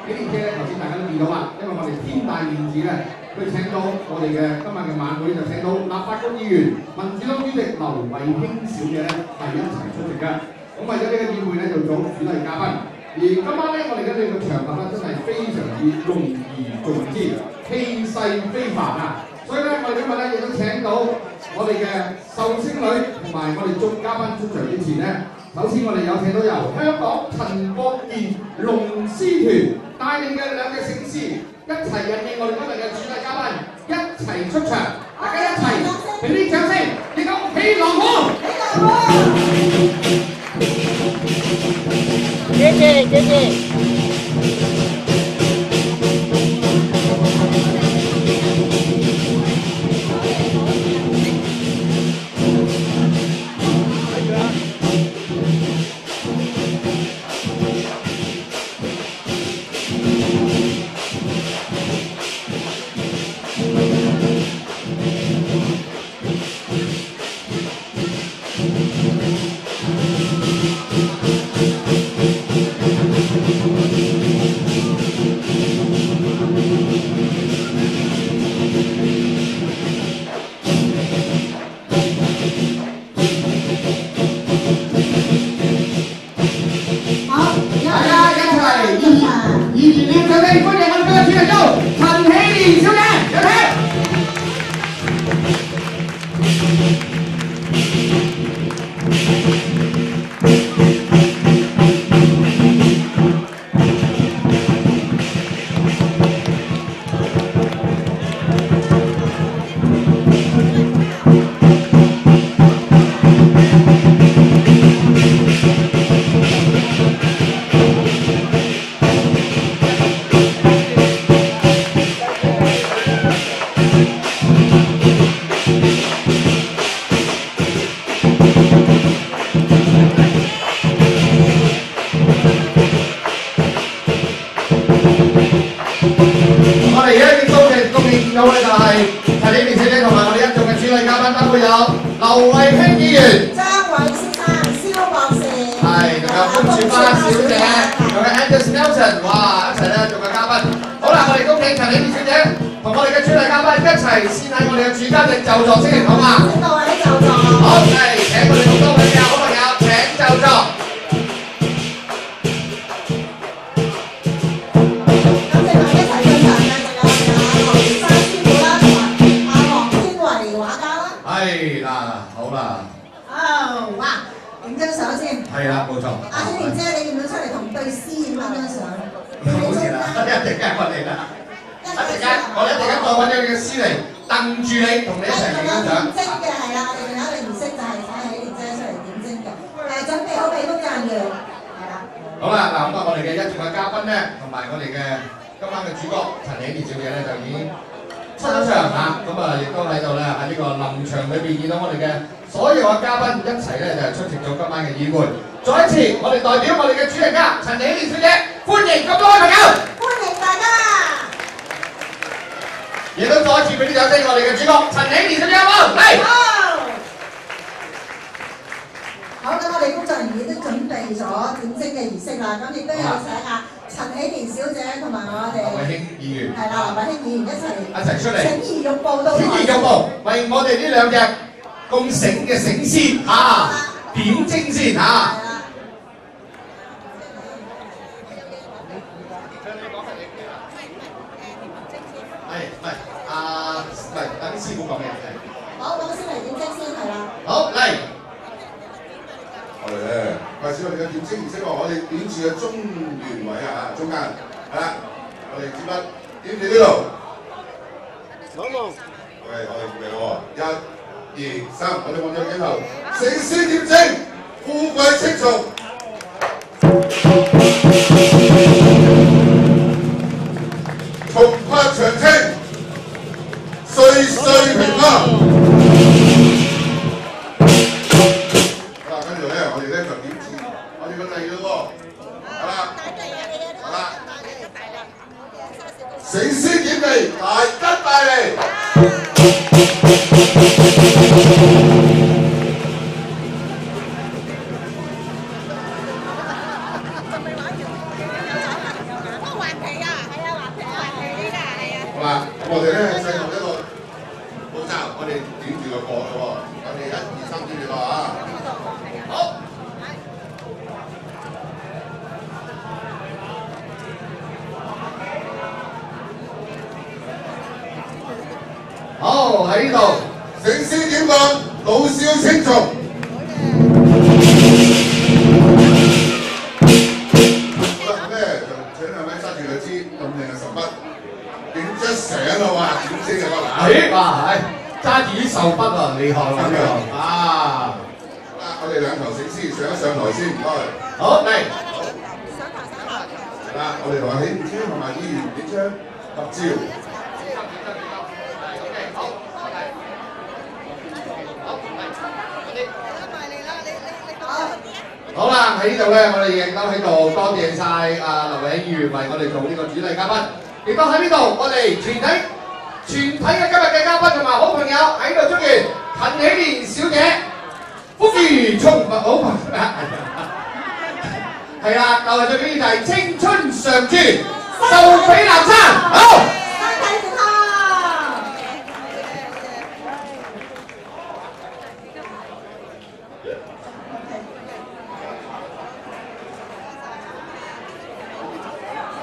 幾年車咧，頭先大家都見到啦，因為我哋天大面子咧，佢請到我哋嘅今日嘅晚會就請到立法局議員、民主黨主席劉慧卿小姐咧係一齊出席嘅。咁為咗呢個宴會咧，就做主禮嘉賓。而今晚咧，我哋嘅呢個場合咧，真係非常之隆而重之，氣勢非凡啊！所以咧，我哋今日咧亦都請到我哋嘅壽星女同埋我哋眾嘉賓出場之前咧，首先我哋有請到由香港陳國健龍獅團帶領嘅兩隻醒獅，一齊引領我哋今日嘅主禮嘉賓一齊出場，大家一齊俾啲掌聲，你講起龍虎！謝謝謝謝。還皮我哋咧進入一個步驟，我哋點住個角咯喎，我哋1、2、3點住個啊，好。好喺呢度，醒獅點講，老少青松。好啦，咁咧就請兩位揸住個支咁靚嘅手筆，點出相咯喎，點先嘅喎嗱。哇係，揸住啲手筆啊，厲害咁樣啊！好啦，我哋兩頭醒獅上一上台先，唔該。好嚟。係啦，我哋同阿喜唔車同埋議員影張合照。好啦，喺呢度咧，我哋亦都喺度多謝晒劉慧卿議員為我哋做呢個主禮嘉賓，亦都喺呢度，我哋全體嘅今日嘅嘉賓同埋好朋友喺度祝願陳喜蓮小姐福如充分好朋友，係啦，就係最緊要就係青春常駐，壽比南山，好。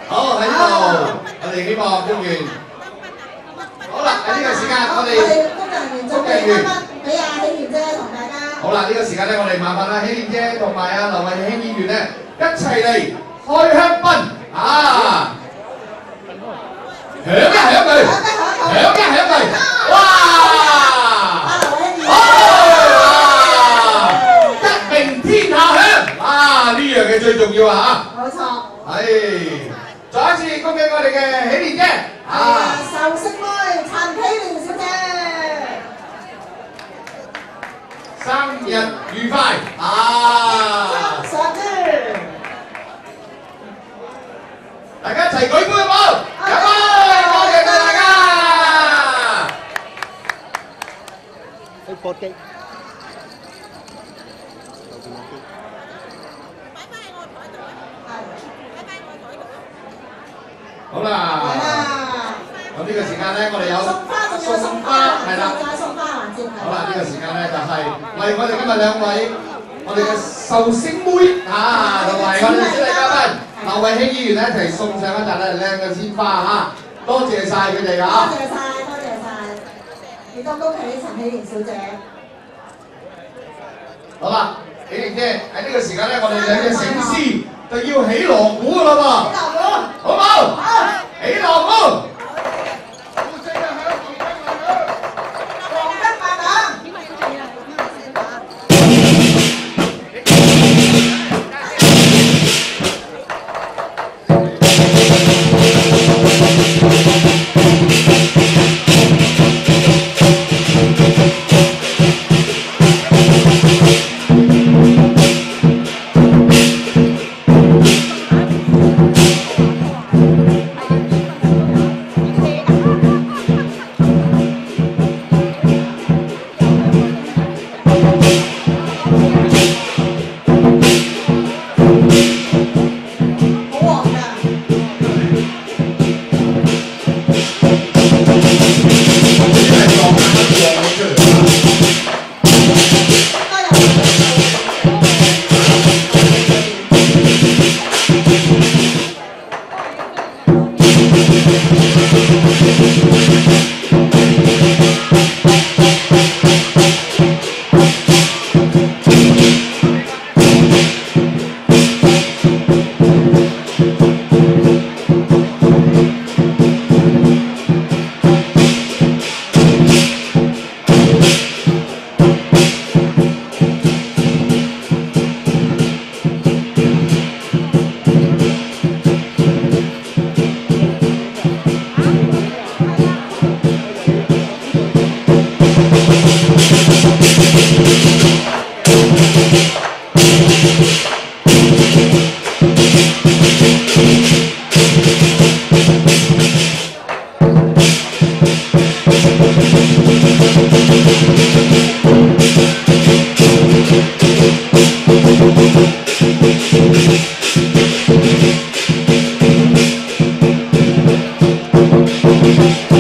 好喺呢度，我哋希望公園。好啦，喺呢個時間，我哋工作人員俾阿喜蓮姐同大家。好啦，呢個時間咧，我哋麻煩阿喜蓮姐同埋阿劉慧卿議員咧，一齊嚟開香檳啊！響一響佢，響一響佢，哇！一鳴天下響啊！呢樣嘢最重要啊嚇！冇錯。係。再一次恭喜我哋嘅喜蓮姐啊！壽星妹陳喜蓮小姐，生日愉快啊！上珠，大家一齊舉杯好唔好？飲杯！多謝大家。去搏擊。好啦，咁呢個時間咧，我哋有送花，係啦，送花環節。好啦，呢個時間咧就係為我哋今日兩位我哋嘅壽星妹啊，同埋我哋嘅主禮嘉賓劉慧卿議員咧一齊送上一紮咧靚嘅鮮花嚇，多謝晒佢哋啊！多謝晒，多謝晒，亦都恭喜陳喜蓮小姐。好啦，喜蓮姐喺呢個時間咧，我哋兩隻醒獅就要起鑼鼓㗎啦噃，好唔好？起鑼鼓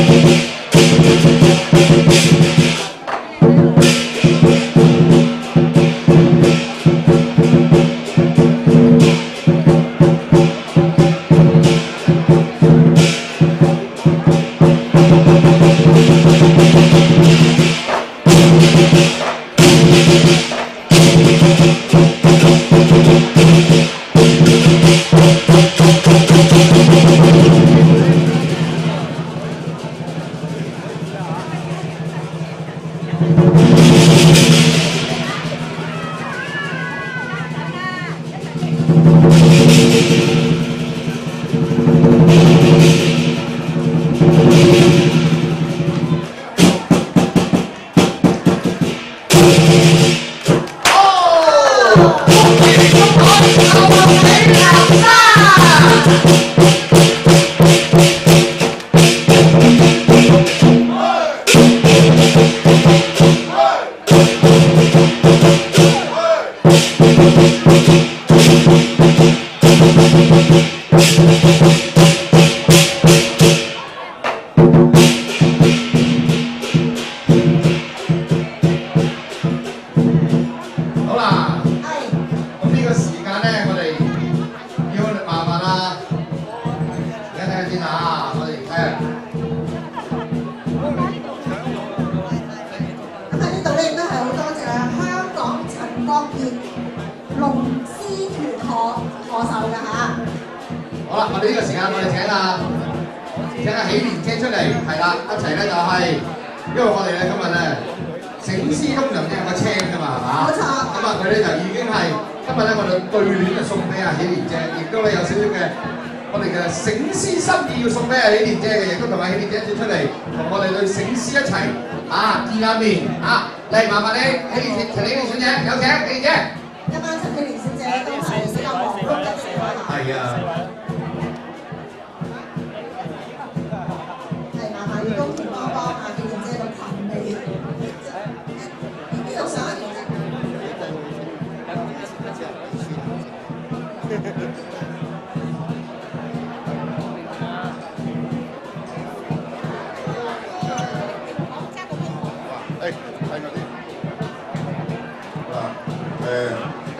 ！Thank you.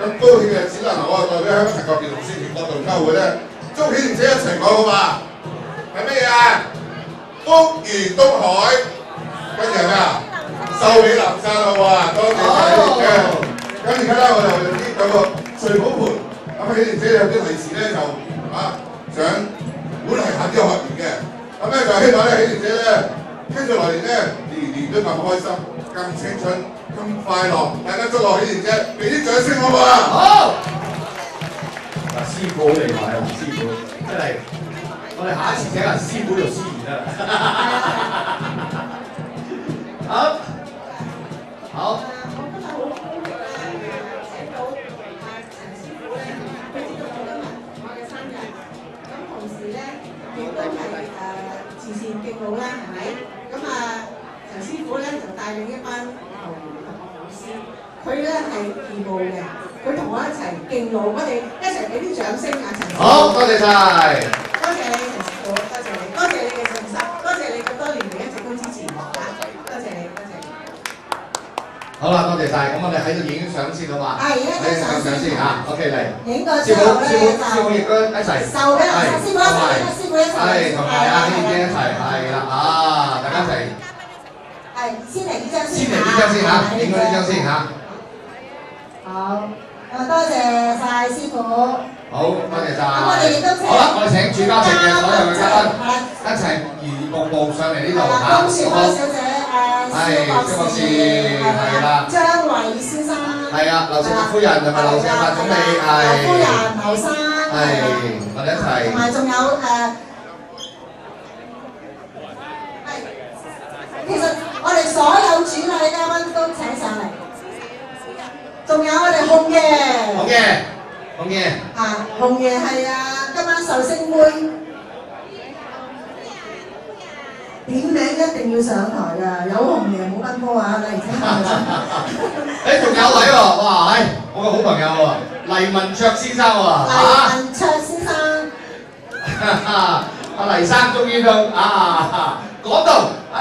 咁高興嘅日子啦，嗱，我代表香港陳國健同司團國同溝會咧，祝喜蓮姐一齊講好嘛？係乜嘢啊？福如東海，跟住係咩啊？壽比南山好喎，多謝晒喜蓮姐。咁而家咧，我就用啲有個瑞寶盤，咁喜蓮姐有啲利是咧就想本嚟下啲學員嘅，咁咧就希望咧喜蓮姐咧跟住來年咧年年都咁開心，咁青春。咁快樂，大家祝賀喜蓮姐，俾啲掌聲好唔好啊？好！嗱，師傅好厲害啊，師傅真係，我哋下一次請阿師傅做司儀啦。好，好。我今日好高興咧，請到陳師傅咧，佢知道我今日我嘅生日，咁同時咧亦都係慈善極路啦，係咪？咁陳師傅咧就帶領一班球員同學老師，佢咧係義務嘅，佢同我一齊敬老，我哋一齊俾啲掌聲啊！陳師傅，好，多謝晒，多謝你陳師傅，多謝你，多謝你嘅信心，多謝你咁多年嚟一直都支持我嚇，多謝你，多謝你。好啦，多謝晒，咁我哋喺度影相先好嘛？係，影張相先嚇 ，OK 嚟。影個之後咧就師傅亦都一齊。受俾師傅一齊，師傅一齊。係，同埋阿喜蓮姐一齊，係啦，大家一齊。係，先嚟呢張先。先嚟呢張先嚇，影咗呢張先嚇。好，多謝晒師傅。好，多謝晒。咁我哋亦都請。好啦，我哋請主家席嘅所有嘅嘉賓一齊移步步上嚟呢度嚇。恭喜我小姐蕭博士，係啦，張偉先生，係啊，劉錫發夫人同埋劉錫發總理係。夫人劉生，係，我哋一齊。同埋仲有其實我哋所有主禮嘅嘉賓都請上嚟，仲有我哋紅爺。紅爺，紅爺。紅爺係今晚壽星妹。點名一定要上台㗎，有紅爺冇奔波啊！嚟請上台。仲有位喎，哇！我個好朋友喎，黎文卓先生喎，黎文卓先生。阿黎生終於到講到，嚟，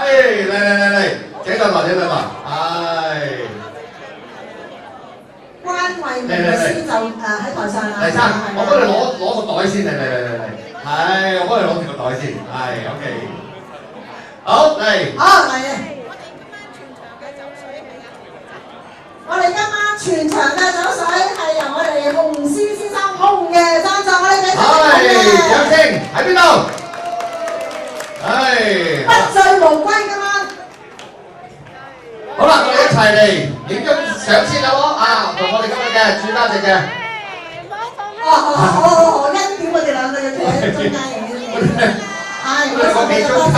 請上台，請上台，關偉為明律師就喺台上啦。黎生，我幫你攞個袋先，嚟，係，我幫你攞住個袋先，係 OK。好嚟。好嚟。我哋今晚全場嘅酒水係由我哋洪師先生洪爺贊助，我哋俾係，掌聲喺邊度？係。不醉無歸今晚。好啦，我哋一齊嚟影張相先啦喎，啊，同我哋今日嘅主家席嘅。好，恩典我哋兩個要企喺中間嘅。係，多謝。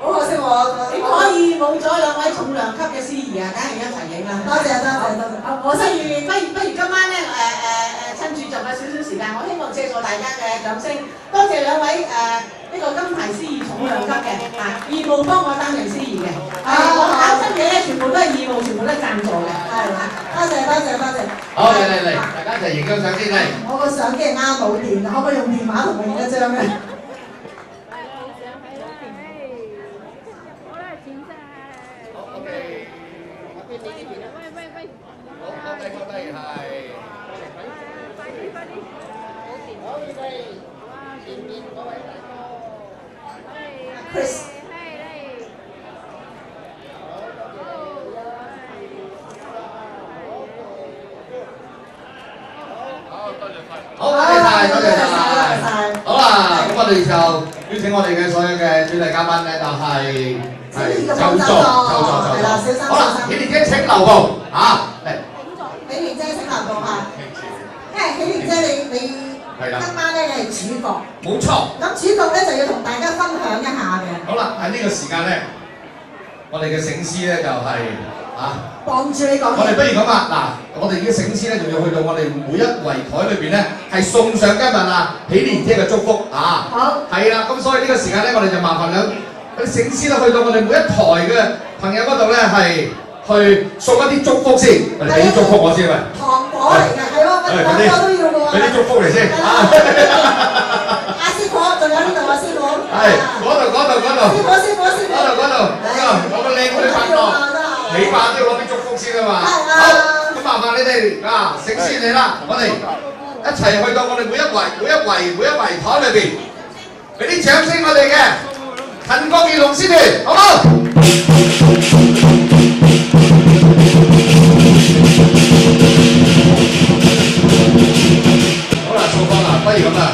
好可惜點可以冇咗兩位重量級嘅司儀啊？梗係一齊影啦！多謝。我不如今晚咧趁住仲有少少時間，我希望借助大家嘅掌聲，多謝兩位呢個金牌司儀重量級嘅義務幫我擔任司儀嘅。我搞親嘢咧，全部都係義務，全部都係贊助嘅。係，多謝。好，嚟，大家一齊影張相先嚟。我個相機係啱冇電，可唔可以用電話同我影一張咧？Chris， 好，多謝晒。好啦，咁我哋就邀請我哋嘅所有嘅主禮嘉賓咧，就係就座。好啦，喜蓮姐請留步嚟。喜蓮姐請留步嚇，因為喜蓮姐你今晚咧你係主角。冇錯。咁主角咧就要同大家分享一下嘅。好啦，喺呢個時間咧，我哋嘅醒獅咧就係傍住你講。我哋不如咁啊，嗱，我哋嘅醒獅咧，仲要去到我哋每一圍台裏邊咧，係送上今日喜蓮姐嘅祝福啊！好。係啦，咁所以呢個時間咧，我哋就麻煩啲醒獅咧，去到我哋每一台嘅朋友嗰度咧，係去送一啲祝福先，我哋俾啲祝福我先喂。糖果嚟㗎，係喎，糖果都要㗎喎。俾啲祝福嚟先。阿師傅，仲有呢度啊，師傅。係，嗰度。師傅。嗰度，我個靚女拍檔。你話都要攞啲祝福先啊嘛，好，咁麻煩你哋醒獅你啦，我哋一齊去到我哋每一圍台裏邊，俾啲掌聲我哋嘅陳國健龍獅團，好唔好？好啦，掃哥不如咁啦，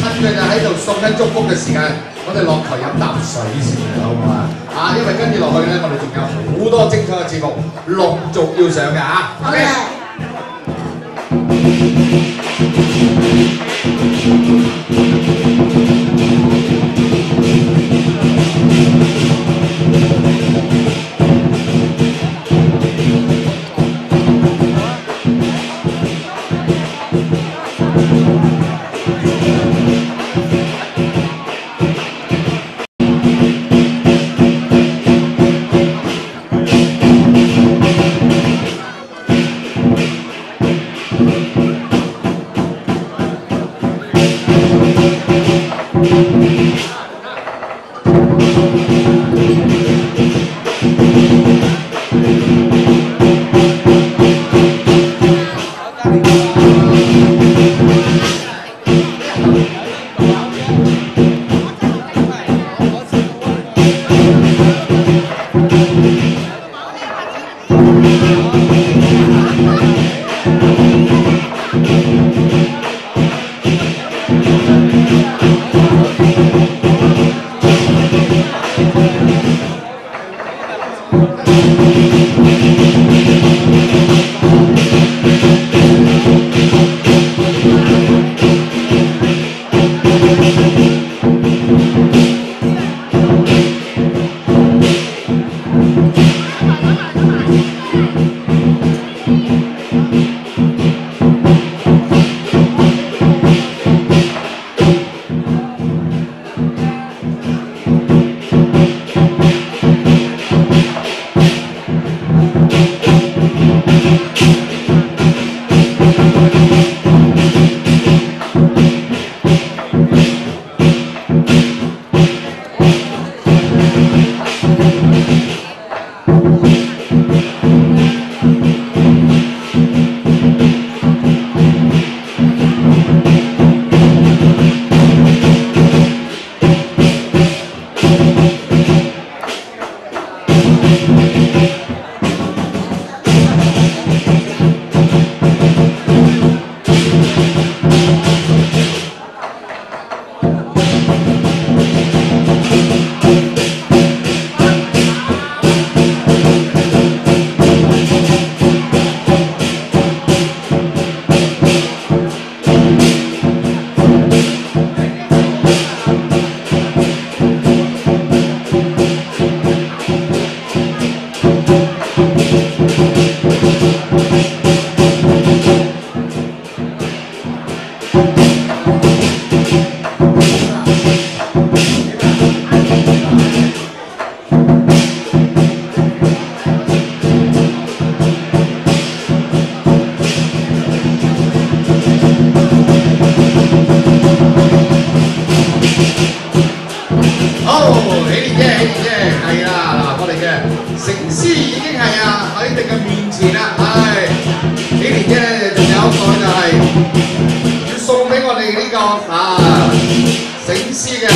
趁佢就喺度送緊祝福嘅時間，我哋落台飲啖水先好唔好啊？因為跟住落去咧，我哋仲有好多精彩嘅節目陸續要上嘅好嘅。個醒獅嘅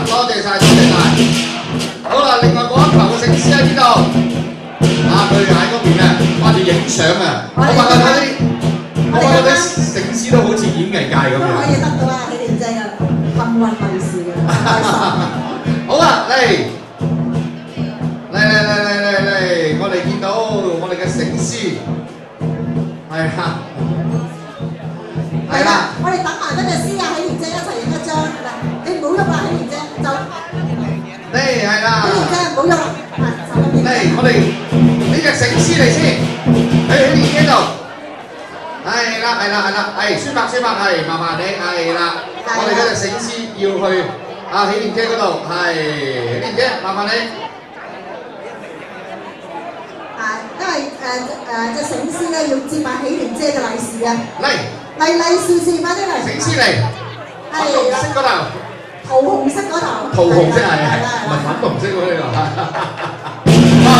多謝晒，多謝晒。好啦，另外嗰一球嘅醒獅喺邊度？佢喺嗰邊嘅，掛住影相啊！我發覺啲醒獅都好似演藝界咁樣。可以得到啊，你哋正啊，幸運利是嘅，開心。好啦，嚟，我哋見到我哋嘅醒獅，係啦。係啦，我哋等埋嗰隻獅啊，喜蓮姐一齊影一張嗱，你唔好喐啦，喜蓮姐就嚟係啦，喜蓮姐唔好喐啦，嚟我哋呢隻醒獅嚟先，喺喜蓮姐度，係啦，係宣白係麻煩你係啦，我哋嗰隻醒獅要去喜蓮姐嗰度，係喜蓮姐麻煩你。因為隻醒獅咧要接埋喜蓮姐嘅利是啊！嚟利是，快啲嚟！醒獅嚟，粉紅色嗰頭，桃紅色嗰頭，桃紅色係，唔係粉紅色喎呢個。哇！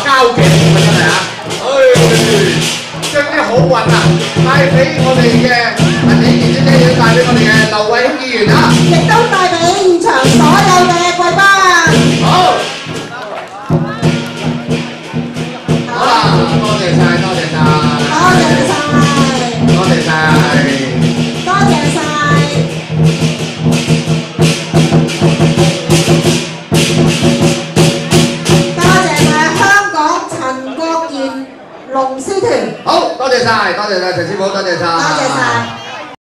交警啊真係啊！將啲好運啊帶俾我哋嘅喜蓮姐姐，帶俾我哋嘅劉慧卿議員啊！亦都帶俾現場所有嘅貴賓。好。好啦，多謝晒。香港陳國賢龍獅團。好，多謝晒陳師傅，多謝晒。